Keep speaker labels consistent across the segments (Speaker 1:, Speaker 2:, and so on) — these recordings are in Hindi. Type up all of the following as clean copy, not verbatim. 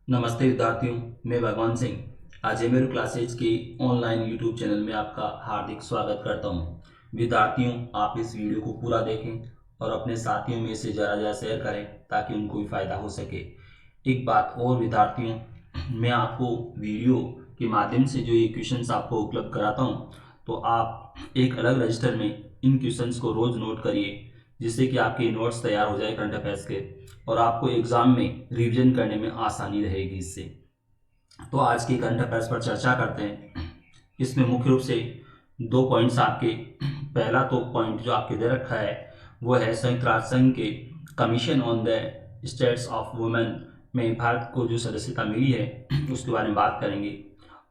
Speaker 1: नमस्ते विद्यार्थियों, मैं भगवान सिंह आज एमएरू क्लासेज के ऑनलाइन यूट्यूब चैनल में आपका हार्दिक स्वागत करता हूं। विद्यार्थियों, आप इस वीडियो को पूरा देखें और अपने साथियों में इसे ज़रा शेयर करें ताकि उनको भी फ़ायदा हो सके। एक बात और विद्यार्थियों, मैं आपको वीडियो के माध्यम से जो ये क्वेश्चंस आपको उपलब्ध कराता हूँ, तो आप एक अलग रजिस्टर में इन क्वेश्चंस को रोज़ नोट करिए, जिससे कि आपके नोट्स तैयार हो जाए करंट अफेयर्स के और आपको एग्जाम में रिवीजन करने में आसानी रहेगी इससे। तो आज के करंट अफेयर्स पर चर्चा करते हैं। इसमें मुख्य रूप से दो पॉइंट्स आपके, पहला तो पॉइंट जो आपके दे रखा है वो है संयुक्त राष्ट्र संघ के commission on the states of women में भारत को जो सदस्यता मिली है उसके बारे में बात करेंगे।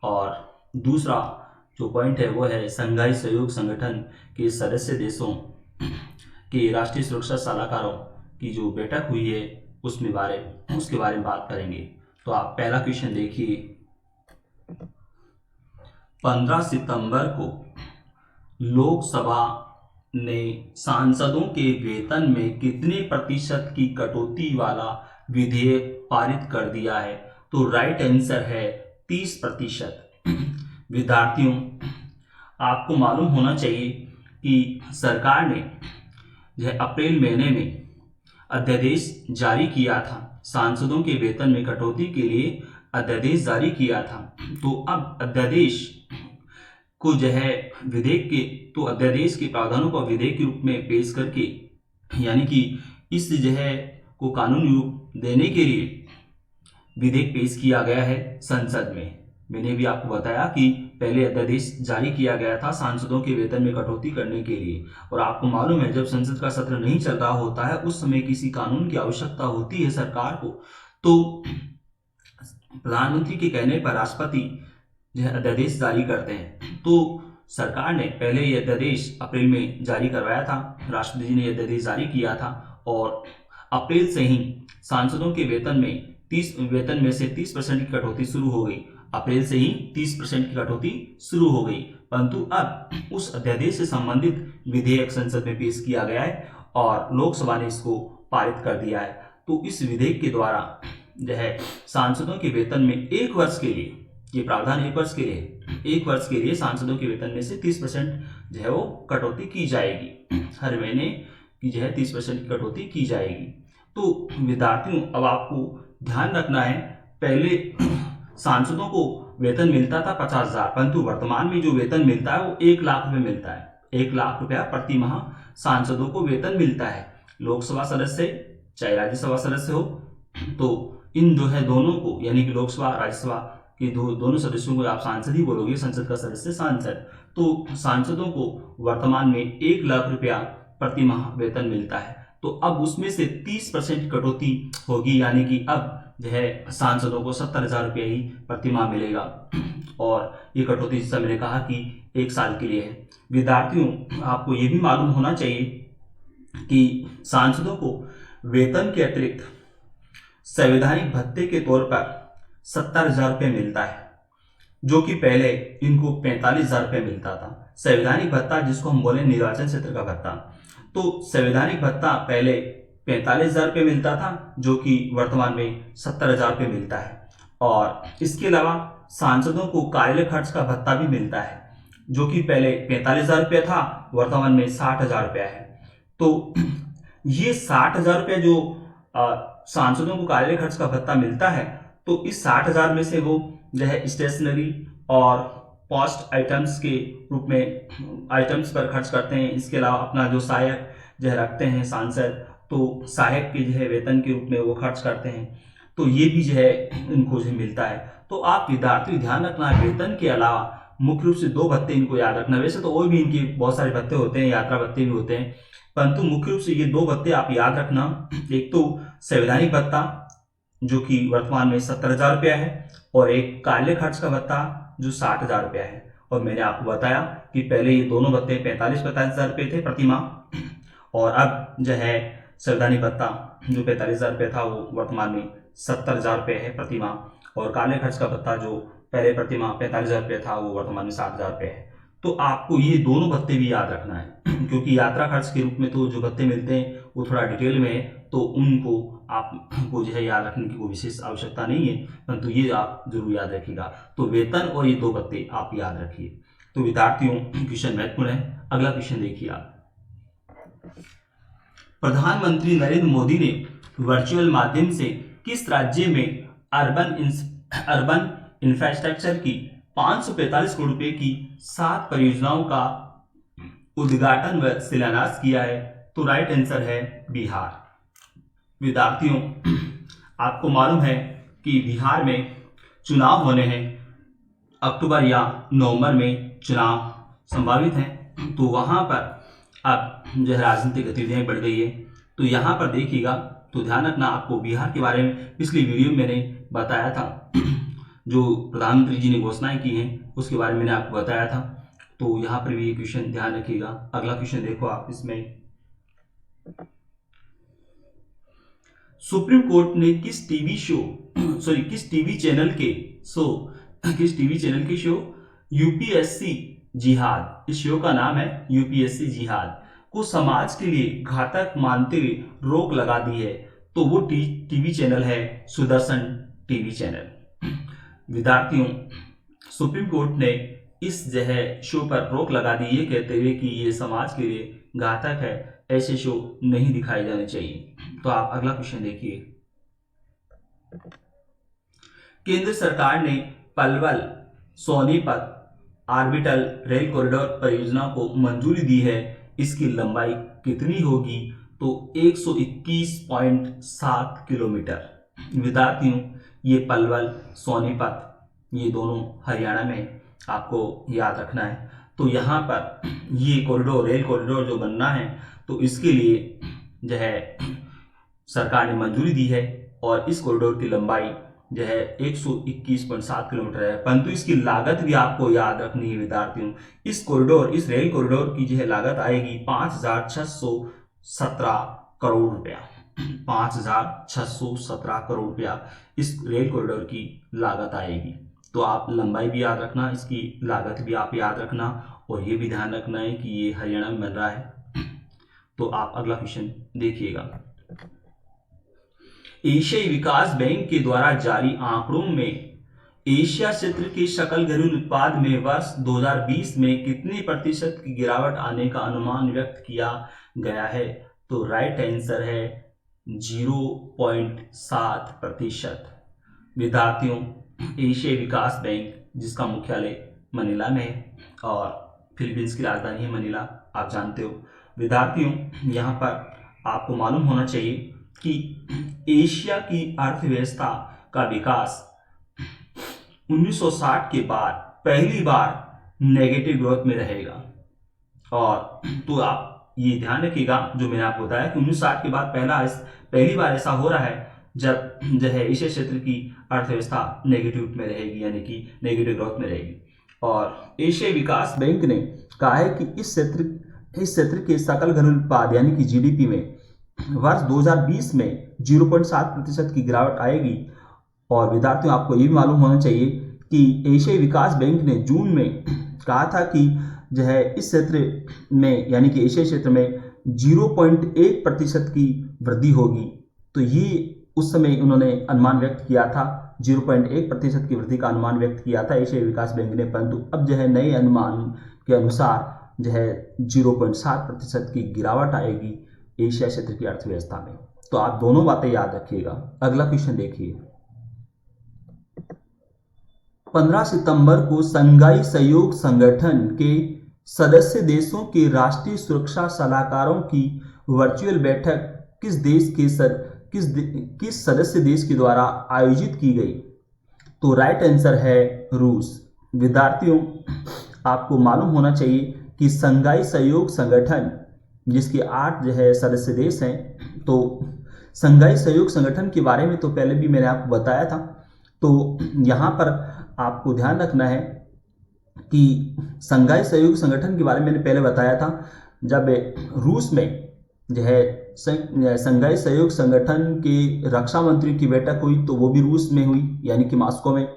Speaker 1: और दूसरा जो पॉइंट है वो है संघाई सहयोग संगठन के सदस्य देशों के राष्ट्रीय सुरक्षा सलाहकारों की जो बैठक हुई है उसके बारे में बात करेंगे। तो आप पहला क्वेश्चन देखिए। 15 सितंबर को लोकसभा ने सांसदों के वेतन में कितने प्रतिशत की कटौती वाला विधेयक पारित कर दिया है? तो राइट आंसर है 30%। विद्यार्थियों, आपको मालूम होना चाहिए कि सरकार ने यह अप्रैल महीने में अध्यादेश जारी किया था, सांसदों के वेतन में कटौती के लिए अध्यादेश जारी किया था। तो अब अध्यादेश को जो है विधेयक के तो अध्यादेश के प्रावधानों को विधेयक के रूप में पेश करके, यानी कि इस जो है को कानूनी रूप देने के लिए विधेयक पेश किया गया है संसद में। मैंने भी आपको बताया कि पहले अध्यादेश जारी किया गया था सांसदों के वेतन में कटौती करने के लिए, और आपको मालूम है जब संसद का सत्र नहीं चल रहा होता है उस समय किसी कानून की आवश्यकता होती है सरकार को, तो प्रधानमंत्री के कहने पर राष्ट्रपति जो अध्यादेश जारी करते हैं। तो सरकार ने पहले ये अध्यादेश अप्रैल में जारी करवाया था, राष्ट्रपति जी ने अध्यादेश जारी किया था और अप्रैल से ही सांसदों के वेतन में से 30% की कटौती शुरू हो गई। अप्रैल से ही 30% की कटौती शुरू हो गई, परंतु अब उस अध्यादेश से संबंधित विधेयक संसद में पेश किया गया है और लोकसभा ने इसको पारित कर दिया है। तो इस विधेयक के द्वारा जो है सांसदों के वेतन में एक वर्ष के लिए, ये प्रावधान एक वर्ष के लिए सांसदों के वेतन में से 30% जो है वो कटौती की जाएगी। हर महीने की जो है 30% की कटौती की जाएगी। तो विद्यार्थियों, अब आपको ध्यान रखना है, पहले सांसदों को वेतन मिलता था 50,000, परंतु वर्तमान में जो वेतन मिलता है वो 1 लाख रुपए मिलता है। 1 लाख रुपया प्रति माह सांसदों को वेतन मिलता है। लोकसभा सदस्य चाहे राज्यसभा सदस्य हो, तो इन जो है दोनों को, यानी कि लोकसभा राज्यसभा के दोनों सदस्यों को आप सांसद ही बोलोगे, संसद का सदस्य सांसद। तो सांसदों को वर्तमान में 1 लाख रुपया प्रति माह वेतन मिलता है। तो अब उसमें से 30% कटौती होगी, यानी कि अब जो है सांसदों को 70,000 रुपया ही प्रति माह मिलेगा और ये कटौती जैसा मैंने कहा कि 1 साल के लिए है। विद्यार्थियों, आपको ये भी मालूम होना चाहिए कि सांसदों को वेतन के अतिरिक्त संवैधानिक भत्ते के तौर पर 70,000 रुपये मिलता है, जो कि पहले इनको 45,000 रुपये मिलता था। संवैधानिक भत्ता जिसको हम बोले निर्वाचन क्षेत्र का भत्ता, तो संवैधानिक भत्ता पहले 45,000 रुपये मिलता था, जो कि वर्तमान में 70,000 रुपये मिलता है। और इसके अलावा सांसदों को कार्यालय खर्च का भत्ता भी मिलता है, जो कि पहले 45,000 रुपये था, वर्तमान में 60,000 रुपया है। तो ये 60,000 रुपये जो सांसदों को कार्यालय खर्च का भत्ता मिलता है, तो इस 60,000 में से वो जो है स्टेशनरी और कॉस्ट आइटम्स के रूप में आइटम्स पर खर्च करते हैं। इसके अलावा अपना जो सहायक जो है रखते हैं सांसद, तो सहायक के जो है वेतन के रूप में वो खर्च करते हैं, तो ये भी जो है इनको जो मिलता है। तो आप विद्यार्थी ध्यान रखना, वेतन के अलावा मुख्य रूप से 2 भत्ते इनको याद रखना। वैसे तो और भी इनके बहुत सारे भत्ते होते हैं, यात्रा भत्ते भी होते हैं, परंतु मुख्य रूप से ये 2 भत्ते आप याद रखना। एक तो संवैधानिक भत्ता जो कि वर्तमान में 70,000 रुपया है, और एक कार्यालय खर्च का भत्ता जो 60,000 रुपया है। और मैंने आपको बताया कि पहले ये दोनों भत्ते 45,000 रुपये थे प्रति माह, और अब जो है संवैधानिक भत्ता जो 45,000 रुपये था वो वर्तमान में 70,000 रुपये है प्रति माह, और कार्यालय खर्च का भत्ता जो पहले प्रति माह 45,000 रुपये था वो वर्तमान में 60,000 रुपये है। तो आपको ये दोनों भत्ते भी याद रखना है, क्योंकि यात्रा खर्च के रूप में तो जो भत्ते मिलते हैं वो थोड़ा डिटेल में है, तो तो उनको आपको जो है याद रखने की कोई विशेष आवश्यकता नहीं है, परंतु ये आप जरूर याद रखिएगा। तो वेतन और ये दो पत्ते आप याद रखिए। तो विद्यार्थियों, क्वेश्चन महत्वपूर्ण है। अगला क्वेश्चन देखिए आप। प्रधानमंत्री नरेंद्र मोदी ने वर्चुअल माध्यम से किस राज्य में अर्बन इंफ्रास्ट्रक्चर की 545 करोड़ रुपए की 7 परियोजनाओं का उद्घाटन व शिलान्यास किया है? तो राइट आंसर है बिहार। विद्यार्थियों, आपको मालूम है कि बिहार में चुनाव होने हैं, अक्टूबर या नवंबर में चुनाव संभावित हैं। तो वहां पर अब जो है राजनीतिक गतिविधियां बढ़ गई है। तो यहाँ पर देखिएगा, तो ध्यान रखना, आपको बिहार के बारे में पिछली वीडियो में मैंने बताया था, जो प्रधानमंत्री जी ने घोषणाएं की हैं उसके बारे में मैंने आपको बताया था। तो यहाँ पर भी ये क्वेश्चन ध्यान रखिएगा। अगला क्वेश्चन देखो आप इसमें। सुप्रीम कोर्ट ने किस टीवी चैनल के शो यूपीएससी जिहाद, इस शो का नाम है यूपीएससी जिहाद, को समाज के लिए घातक मानते हुए रोक लगा दी है? तो वो टीवी चैनल है सुदर्शन टीवी चैनल। विद्यार्थियों, सुप्रीम कोर्ट ने इस जो है शो पर रोक लगा दी है, कहते हुए कि ये समाज के लिए घातक है, ऐसे शो नहीं दिखाए जाने चाहिए। तो आप अगला क्वेश्चन देखिए। केंद्र सरकार ने Palwal Sonipat orbital rail corridor परियोजना को मंजूरी दी है, इसकी लंबाई कितनी होगी? तो 121.7 किलोमीटर। विद्यार्थियों, ये पलवल सोनीपत ये दोनों हरियाणा में आपको याद रखना है। तो यहाँ पर ये कॉरिडोर, रेल कॉरिडोर जो बनना है, तो इसके लिए जो है सरकार ने मंजूरी दी है और इस कॉरिडोर की लंबाई जो है 121.7 किलोमीटर है। परंतु इसकी लागत भी आपको याद रखनी है विद्यार्थियों। इस रेल कॉरिडोर की जो है लागत आएगी 5,617 करोड़ रुपया। 5,617 करोड़ रुपया इस रेल कॉरिडोर की लागत आएगी। तो आप लंबाई भी याद रखना, इसकी लागत भी आप याद रखना, और ये भी ध्यान रखना है कि ये हरियाणा में बन रहा है। तो आप अगला क्वेश्चन देखिएगा। एशियाई विकास बैंक के द्वारा जारी आंकड़ों में एशिया क्षेत्र के सकल घरेलू उत्पाद में वर्ष 2020 में कितने प्रतिशत की गिरावट आने का अनुमान व्यक्त किया गया है? तो राइट आंसर है 0.7%। विद्यार्थियों, एशियाई विकास बैंक जिसका मुख्यालय मनीला में है और फिलीपींस की राजधानी है मनीला, आप जानते हो। विद्यार्थियों, यहाँ पर आपको मालूम होना चाहिए कि एशिया की अर्थव्यवस्था का विकास 1960 के बाद पहली बार नेगेटिव ग्रोथ में रहेगा। और तो आप ये ध्यान रखिएगा, जो मैंने आपको बताया कि 1960 के बाद पहली बार ऐसा हो रहा है जब जो है एशिया क्षेत्र की अर्थव्यवस्था नेगेटिव में रहेगी, यानी कि नेगेटिव ग्रोथ में रहेगी। और एशियाई विकास बैंक ने कहा है कि इस क्षेत्र के सकल घरेलू उत्पाद यानी कि जीडीपी में वर्ष 2020 में 0.7% की गिरावट आएगी। और विद्यार्थियों, आपको ये भी मालूम होना चाहिए कि एशियाई विकास बैंक ने जून में कहा था कि जो है इस क्षेत्र में यानी कि एशिया क्षेत्र में 0.1% की वृद्धि होगी। तो ये उस समय उन्होंने अनुमान व्यक्त किया था, 0.1% की वृद्धि का अनुमान व्यक्त किया था एशियाई विकास बैंक ने। परंतु अब जो है नए अनुमान के अनुसार जो है 0.7% की गिरावट आएगी एशिया क्षेत्र की अर्थव्यवस्था में। तो आप दोनों बातें याद रखिएगा। अगला क्वेश्चन देखिए। 15 सितंबर को शंघाई सहयोग संगठन के सदस्य देशों के राष्ट्रीय सुरक्षा सलाहकारों की वर्चुअल बैठक किस सदस्य देश के द्वारा आयोजित की गई? तो राइट आंसर है रूस। विद्यार्थियों, आपको मालूम होना चाहिए कि शंघाई सहयोग संगठन जिसके 8 जो है सदस्य देश हैं। तो शंघाई सहयोग संगठन के बारे में तो पहले भी मैंने आपको बताया था। तो यहाँ पर आपको ध्यान रखना है कि शंघाई सहयोग संगठन के बारे में मैंने पहले बताया था, जब रूस में जो है शंघाई सहयोग संगठन के रक्षा मंत्री की बैठक हुई, तो वो भी रूस में हुई यानी कि मॉस्को में।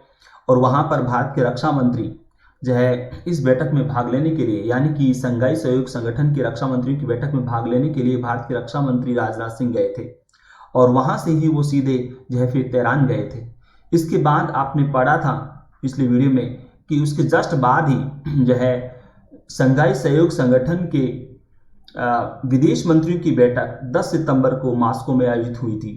Speaker 1: और वहाँ पर भारत के रक्षा मंत्री जो है इस बैठक में भाग लेने के लिए, यानी कि शंघाई सहयोग संगठन के रक्षा मंत्रियों की बैठक में भाग लेने के लिए भारत के रक्षा मंत्री राजनाथ सिंह गए थे। और वहाँ से ही वो सीधे जो है फिर तेहरान गए थे। इसके बाद आपने पढ़ा था पिछले वीडियो में कि उसके जस्ट बाद ही जो है शंघाई सहयोग संगठन के विदेश मंत्रियों की बैठक 10 सितंबर को मॉस्को में आयोजित हुई थी।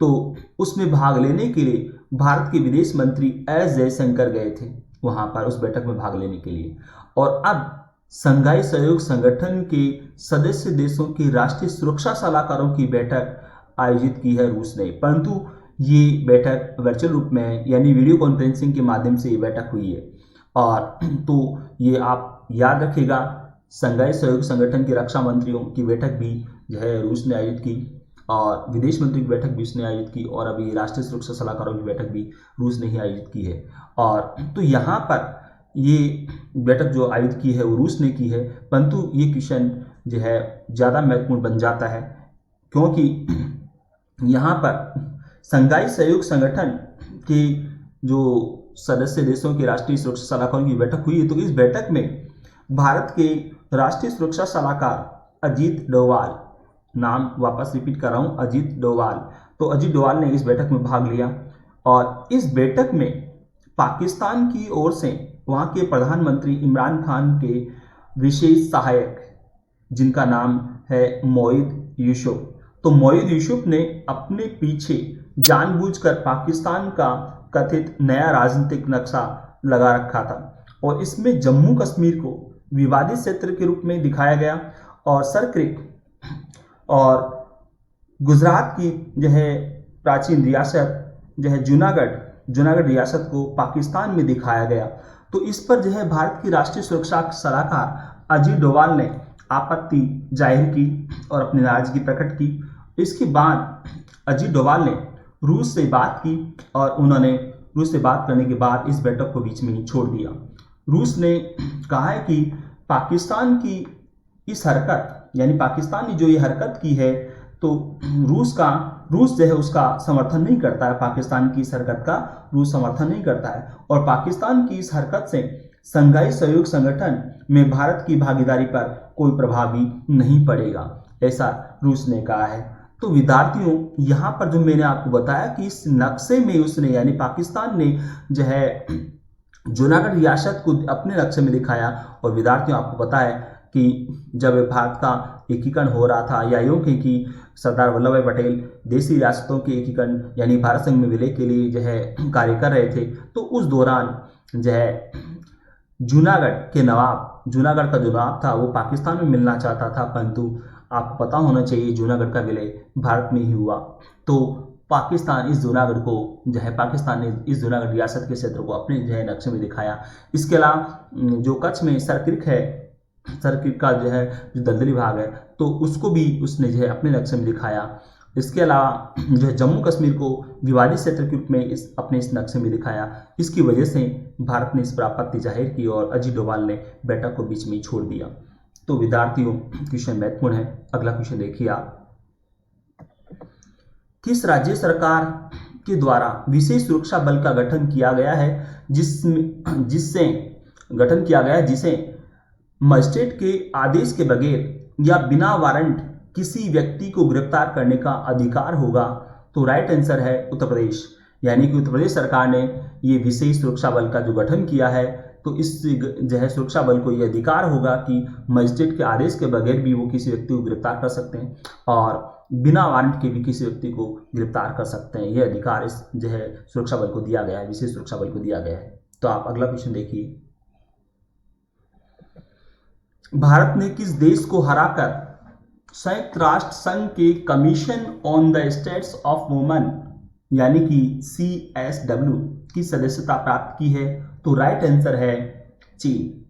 Speaker 1: तो उसमें भाग लेने के लिए भारत के विदेश मंत्री एस जयशंकर गए थे वहां पर उस बैठक में भाग लेने के लिए। और अब शंघाई सहयोग संगठन के सदस्य देशों के राष्ट्रीय सुरक्षा सलाहकारों की बैठक आयोजित की है रूस ने, परंतु ये बैठक वर्चुअल रूप में है, यानी वीडियो कॉन्फ्रेंसिंग के माध्यम से ये बैठक हुई है। और तो ये आप याद रखिएगा, शंघाई सहयोग संगठन के रक्षा मंत्रियों की बैठक भी जो है रूस ने आयोजित की और विदेश मंत्री की बैठक भी उसने आयोजित की और अभी राष्ट्रीय सुरक्षा सलाहकारों की बैठक भी रूस ने ही आयोजित की है। और तो यहाँ पर ये बैठक जो आयोजित की है वो रूस ने की है, परंतु ये क्वेश्चन जो है ज़्यादा महत्वपूर्ण बन जाता है क्योंकि यहाँ पर शंघाई सहयोग संगठन के जो सदस्य देशों के राष्ट्रीय सुरक्षा सलाहकारों की बैठक हुई है। तो इस बैठक में भारत के राष्ट्रीय सुरक्षा सलाहकार अजीत डोवाल, नाम वापस रिपीट कर रहा हूँ, अजीत डोवाल, तो अजीत डोवाल ने इस बैठक में भाग लिया। और इस बैठक में पाकिस्तान की ओर से वहाँ के प्रधानमंत्री इमरान खान के विशेष सहायक जिनका नाम है मोईद यूसुफ, तो मोईद यूसुफ ने अपने पीछे जानबूझकर पाकिस्तान का कथित नया राजनीतिक नक्शा लगा रखा था और इसमें जम्मू कश्मीर को विवादित क्षेत्र के रूप में दिखाया गया और सरक्रिक और गुजरात की जो है प्राचीन रियासत जो है जूनागढ़ रियासत को पाकिस्तान में दिखाया गया। तो इस पर जो है भारत की राष्ट्रीय सुरक्षा सलाहकार अजीत डोवाल ने आपत्ति जाहिर की और अपनी नाराजगी प्रकट की। इसके बाद अजीत डोवाल ने रूस से बात की और उन्होंने रूस से बात करने के बाद इस बैठक को बीच में ही छोड़ दिया। रूस ने कहा है कि पाकिस्तान की इस हरकत, यानी पाकिस्तान ने जो ये हरकत की है, तो रूस जो है उसका समर्थन नहीं करता है। पाकिस्तान की इस हरकत का रूस समर्थन नहीं करता है और पाकिस्तान की इस हरकत से शंघाई सहयोग संगठन में भारत की भागीदारी पर कोई प्रभाव भी नहीं पड़ेगा, ऐसा रूस ने कहा है। तो विद्यार्थियों, यहाँ पर जो मैंने आपको बताया कि इस नक्शे में उसने यानी पाकिस्तान ने जो है जूनागढ़ रियासत को अपने नक्शे में दिखाया। और विद्यार्थियों, आपको पता है कि जब भारत का एकीकरण हो रहा था या यूं कि सरदार वल्लभ भाई पटेल देशी रियासतों के एकीकरण यानी भारत संघ में विलय के लिए जो है कार्य कर रहे थे, तो उस दौरान जो है जूनागढ़ का जो नवाब था वो पाकिस्तान में मिलना चाहता था, परंतु आपको पता होना चाहिए जूनागढ़ का विलय भारत में ही हुआ। तो पाकिस्तान ने इस जूनागढ़ रियासत के क्षेत्र को अपने जो है नक्शे में दिखाया। इसके अलावा जो कच्छ में सरक्रिक का जो है जो दलदली भाग है, तो उसको भी उसने जो है अपने नक्शे में दिखाया। इसके अलावा जो है जम्मू कश्मीर को विवादित क्षेत्र के रूप में अपने इस नक्शे में दिखाया। इसकी वजह से भारत ने इस पर आपत्ति जाहिर की और अजीत डोभाल ने बैठक को बीच में ही छोड़ दिया। तो विद्यार्थियों, क्वेश्चन महत्वपूर्ण है। अगला क्वेश्चन देखिए आप, किस राज्य सरकार के द्वारा विशेष सुरक्षा बल का गठन किया गया है जिसे मजिस्ट्रेट के आदेश के बगैर या बिना वारंट किसी व्यक्ति को गिरफ्तार करने का अधिकार होगा? तो राइट आंसर है उत्तर प्रदेश। यानी कि उत्तर प्रदेश सरकार ने ये विशेष सुरक्षा बल का जो गठन किया है, तो इस जो है सुरक्षा बल को ये अधिकार होगा कि मजिस्ट्रेट के आदेश के बगैर भी वो किसी व्यक्ति को गिरफ्तार कर सकते हैं और बिना वारंट के भी किसी व्यक्ति को गिरफ्तार कर सकते हैं। यह अधिकार इस जो है सुरक्षा बल को दिया गया है, विशेष सुरक्षा बल को दिया गया है। तो आप अगला क्वेश्चन देखिए, भारत ने किस देश को हराकर संयुक्त राष्ट्र संघ के commission on the states of women यानी कि CSW की सदस्यता प्राप्त की है? तो राइट आंसर है चीन।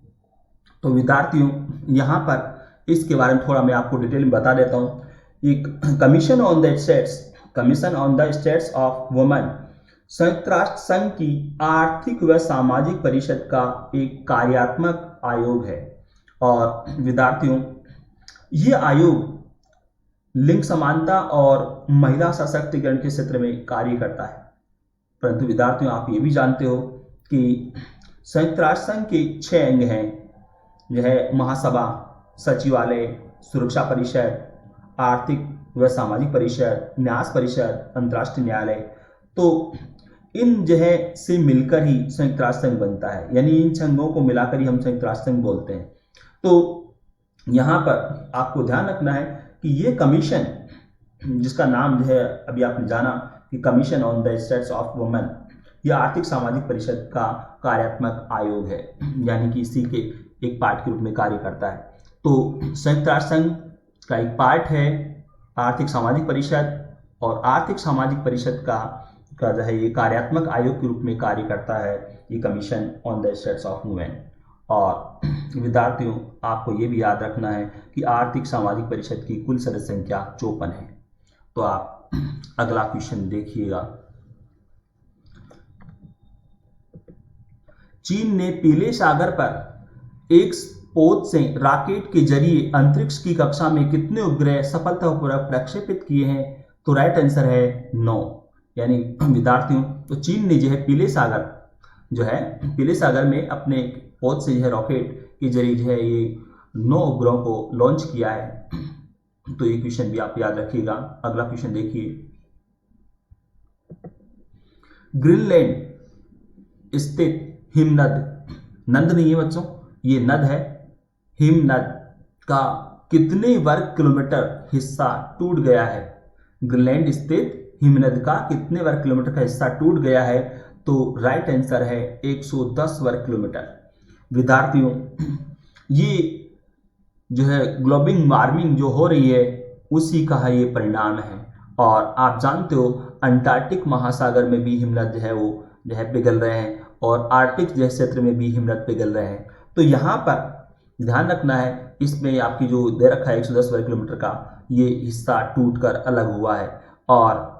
Speaker 1: तो विद्यार्थियों, यहाँ पर इसके बारे में थोड़ा मैं आपको डिटेल में बता देता हूँ। एक commission on the states of women संयुक्त राष्ट्र संघ की आर्थिक व सामाजिक परिषद का एक कार्यात्मक आयोग है। और विद्यार्थियों, ये आयोग लिंग समानता और महिला सशक्तिकरण के क्षेत्र में कार्य करता है। परंतु विद्यार्थियों, आप ये भी जानते हो कि संयुक्त राष्ट्र संघ के 6 अंग हैं, यह महासभा, सचिवालय, सुरक्षा परिषद, आर्थिक व सामाजिक परिषद, न्यास परिषद, अंतर्राष्ट्रीय न्यायालय, तो इन जो है से मिलकर ही संयुक्त राष्ट्र संघ बनता है, यानी इन संघों को मिलाकर ही हम संयुक्त राष्ट्र संघ बोलते हैं। तो यहाँ पर आपको ध्यान रखना है कि ये कमीशन, जिसका नाम जो है अभी आपने जाना कि commission on the status of women, यह आर्थिक सामाजिक परिषद का कार्यात्मक आयोग है, यानी कि इसी के एक पार्ट के रूप में कार्य करता है। तो संयुक्त राष्ट्र संघ का एक पार्ट है आर्थिक सामाजिक परिषद, और आर्थिक सामाजिक परिषद का जो है ये कार्यात्मक आयोग के रूप में कार्य करता है ये commission on the status of women. और विद्यार्थियों, आपको ये भी याद रखना है कि आर्थिक सामाजिक परिषद की कुल सदस्य संख्या 54 है। तो आप अगला क्वेश्चन देखिएगा। चीन ने पीले सागर पर एक पोत से रॉकेट के जरिए अंतरिक्ष की कक्षा में कितने उपग्रह सफलतापूर्वक प्रक्षेपित किए हैं? तो राइट आंसर है 9। यानी विद्यार्थियों, तो चीन ने जो है पीले सागर में अपने पोत से जो है रॉकेट के जरिए जो है ये 9 उपग्रहों को लॉन्च किया है। तो ये क्वेश्चन भी आप याद रखिएगा। अगला क्वेश्चन देखिए। ग्रीनलैंड स्थित हिमनद, नद नहीं है बच्चों, ये नद है, हिमनद का कितने वर्ग किलोमीटर हिस्सा टूट गया है? ग्रीनलैंड स्थित हिमनद का कितने वर्ग किलोमीटर का हिस्सा टूट गया है? तो राइट आंसर है 110 वर्ग किलोमीटर। विद्यार्थियों, ये जो है ग्लोबल वार्मिंग जो हो रही है उसी का ये परिणाम है। और आप जानते हो अंटार्कटिक महासागर में भी हिमनद जो है वो जो है पिघल रहे हैं, और आर्कटिक जैसे क्षेत्र में भी हिमनद पिघल रहे हैं। तो यहाँ पर ध्यान रखना है, इसमें आपकी जो दे रखा है 110 वर्ग किलोमीटर का ये हिस्सा टूटकर अलग हुआ है। और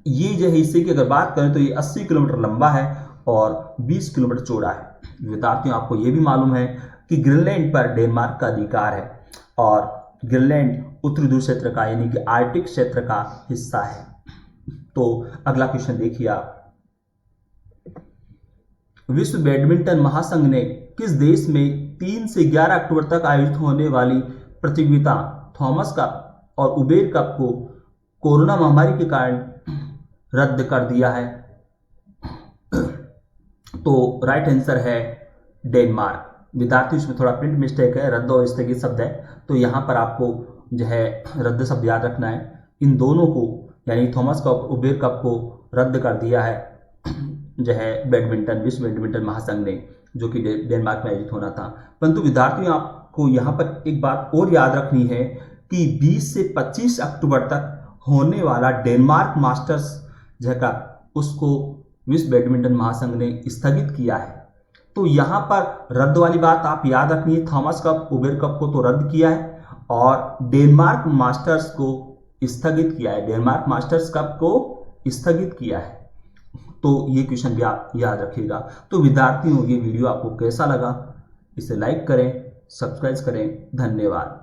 Speaker 1: ये जो हिस्से की अगर बात करें तो ये 80 किलोमीटर लंबा है और 20 किलोमीटर चौड़ा है। विद्यार्थियों, आपको ये भी मालूम है कि ग्रीनलैंड पर डेनमार्क का अधिकार है, और ग्रीनलैंड उत्तरी ध्रुव क्षेत्र का यानी कि आर्कटिक क्षेत्र का हिस्सा है। तो अगला क्वेश्चन देखिए आप। विश्व बैडमिंटन महासंघ ने किस देश में 3 से 11 अक्टूबर तक आयोजित होने वाली प्रतियोगिता थॉमस कप और उबेर कप को कोरोना महामारी के कारण रद्द कर दिया है? तो राइट आंसर है डेनमार्क। विद्यार्थी, इसमें थोड़ा प्रिंट मिस्टेक है, रद्द और स्थगित शब्द है, तो यहाँ पर आपको जो है रद्द शब्द याद रखना है। इन दोनों को यानी थॉमस कप, उबेर कप को रद्द कर दिया है जो है बैडमिंटन, विश्व बैडमिंटन महासंघ ने, जो कि डेनमार्क में आयोजित होना था। परंतु विद्यार्थियों, आपको यहाँ पर एक बात और याद रखनी है कि 20 से 25 अक्टूबर तक होने वाला डेनमार्क मास्टर्स जो का उसको विश्व बैडमिंटन महासंघ ने स्थगित किया है। तो यहाँ पर रद्द वाली बात आप याद रखनी है, थॉमस कप, उबेर कप को तो रद्द किया है और डेनमार्क मास्टर्स को स्थगित किया है, डेनमार्क मास्टर्स कप को स्थगित किया है। तो ये क्वेश्चन भी आप याद रखिएगा। तो विद्यार्थियों, ये वीडियो आपको कैसा लगा? इसे लाइक करें, सब्सक्राइब करें। धन्यवाद।